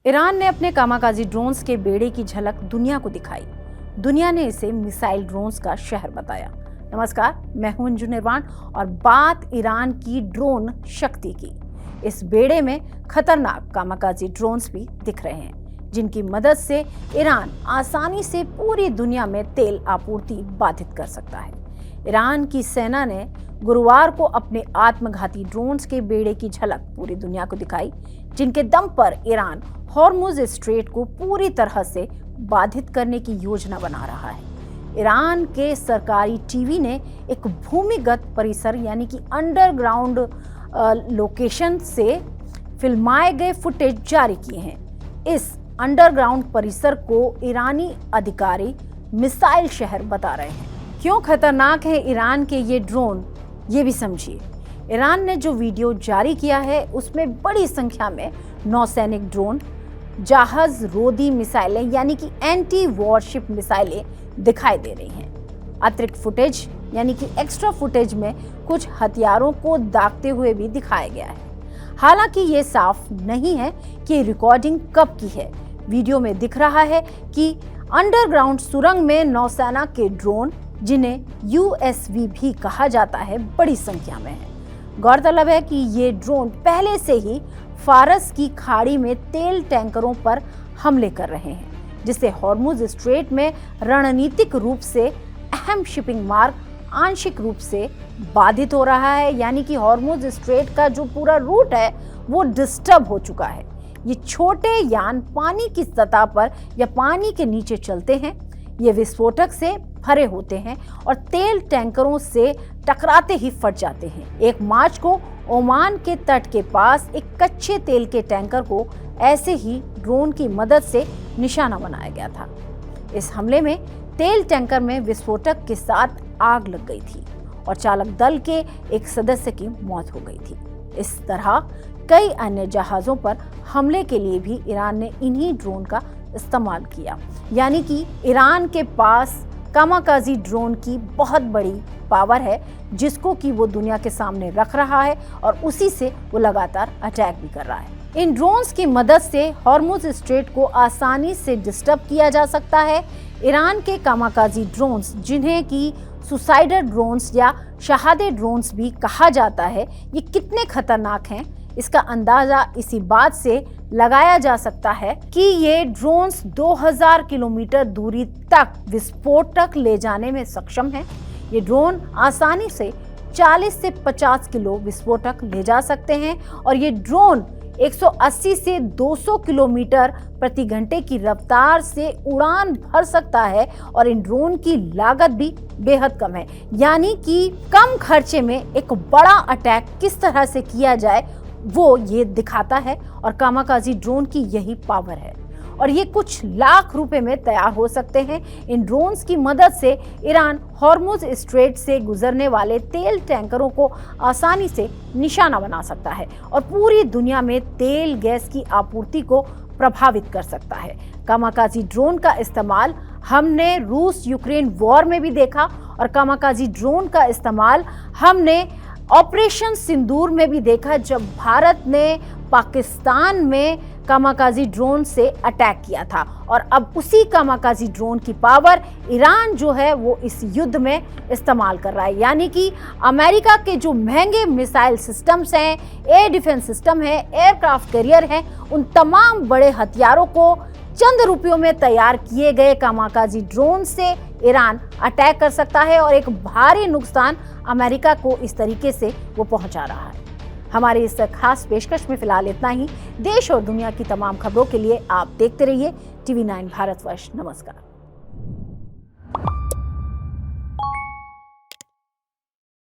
Iran ने अपने kamikaze drones के बेड़े की झलक दुनिया को दिखाई। दुनिया ने इसे मिसाइल ड्रोन्स का शहर बताया। नमस्कार, मैं हूं अंजू निर्वाण और बात ईरान की ड्रोन शक्ति की। इस बेड़े में खतरनाक कामाकाजी ड्रोन्स भी दिख रहे हैं, जिनकी मदद से ईरान आसानी से पूरी दुनिया में तेल आपूर्ति बाधित कर सकता है। ईरान की सेना ने गुरुवार को अपने आत्मघाती ड्रोन्स के बेड़े की झलक पूरी दुनिया को दिखाई, जिनके दम पर ईरान हॉर्मुज स्ट्रेट को पूरी तरह से बाधित करने की योजना बना रहा है। ईरान के सरकारी टीवी ने एक भूमिगत परिसर यानी कि अंडरग्राउंड लोकेशन से फिल्माए गए फुटेज जारी किए हैं। इस अंडरग्राउंड परिसर को ईरानी अधिकारी मिसाइल शहर बता रहे हैं। क्यों खतरनाक है ईरान के ये ड्रोन, ये भी समझिए। ईरान ने जो वीडियो जारी किया है उसमें बड़ी संख्या में नौसैनिक ड्रोन, जहाज रोधी मिसाइलें यानी कि एंटी वॉरशिप मिसाइलें दिखाई दे रही हैं। अतिरिक्त फुटेज यानी कि एक्स्ट्रा फुटेज में कुछ हथियारों को दागते हुए भी दिखाया गया है। हालांकि ये साफ नहीं है कि रिकॉर्डिंग कब की है। वीडियो में दिख रहा है कि अंडरग्राउंड सुरंग में नौसेना के ड्रोन, जिन्हें यूएसवी भी कहा जाता है, बड़ी संख्या में है। गौरतलब है कि ये ड्रोन पहले से ही फारस की खाड़ी में तेल टैंकरों पर हमले कर रहे हैं, जिससे हॉर्मुज स्ट्रेट में रणनीतिक रूप से अहम शिपिंग मार्ग आंशिक रूप से बाधित हो रहा है। यानी कि हॉर्मुज स्ट्रेट का जो पूरा रूट है वो डिस्टर्ब हो चुका है। ये छोटे यान पानी की सतह पर या पानी के नीचे चलते हैं। ये विस्फोटक से भरे होते हैं और तेल टैंकरों से टकराते ही फट जाते हैं। 1 मार्च को ओमान के तट के पास एक कच्चे तेल के टैंकर को ऐसे ही ड्रोन की मदद से निशाना बनाया गया था। इस हमले में तेल टैंकर में विस्फोटक के साथ आग लग गई थी और चालक दल के एक सदस्य की मौत हो गई थी। इस तरह कई अन्य जहाज़ों पर हमले के लिए भी ईरान ने इन्हीं ड्रोन का इस्तेमाल किया। यानी कि ईरान के पास कामाकाजी ड्रोन की बहुत बड़ी पावर है, जिसको कि वो दुनिया के सामने रख रहा है और उसी से वो लगातार अटैक भी कर रहा है। इन ड्रोन्स की मदद से हॉर्मुज स्ट्रेट को आसानी से डिस्टर्ब किया जा सकता है। ईरान के कामाकाजी ड्रोन्स, जिन्हें कि सुसाइडर ड्रोन्स या शहादे ड्रोन्स भी कहा जाता है, ये कितने खतरनाक हैं, इसका अंदाजा इसी बात से लगाया जा सकता है कि ये ड्रोन्स 2000 किलोमीटर दूरी तक विस्फोटक ले जाने में सक्षम हैं। ये ड्रोन आसानी से 40 से 50 किलो विस्फोटक ले जा सकते हैं और ये ड्रोन 180 से 200 किलोमीटर प्रति घंटे की रफ्तार से उड़ान भर सकता है और इन ड्रोन की लागत भी बेहद कम है। यानी कि कम खर्चे में एक बड़ा अटैक किस तरह से किया जाए वो ये दिखाता है और कामाकाजी ड्रोन की यही पावर है और ये कुछ लाख रुपए में तैयार हो सकते हैं। इन ड्रोन्स की मदद से ईरान हॉर्मुज स्ट्रेट से गुजरने वाले तेल टैंकरों को आसानी से निशाना बना सकता है और पूरी दुनिया में तेल गैस की आपूर्ति को प्रभावित कर सकता है। कामाकाजी ड्रोन का इस्तेमाल हमने रूस यूक्रेन वॉर में भी देखा और कामाकाजी ड्रोन का इस्तेमाल हमने ऑपरेशन सिंदूर में भी देखा, जब भारत ने पाकिस्तान में कामाकाजी ड्रोन से अटैक किया था। और अब उसी कामाकाजी ड्रोन की पावर ईरान जो है वो इस युद्ध में इस्तेमाल कर रहा है। यानी कि अमेरिका के जो महंगे मिसाइल सिस्टम्स हैं, एयर डिफेंस सिस्टम है, एयरक्राफ्ट कैरियर है, उन तमाम बड़े हथियारों को चंद रुपयों में तैयार किए गए कामाकाजी ड्रोन से ईरान अटैक कर सकता है और एक भारी नुकसान अमेरिका को इस तरीके से वो पहुंचा रहा है। हमारी इस खास पेशकश में फिलहाल इतना ही। देश और दुनिया की तमाम खबरों के लिए आप देखते रहिए TV9 भारतवर्ष। नमस्कार।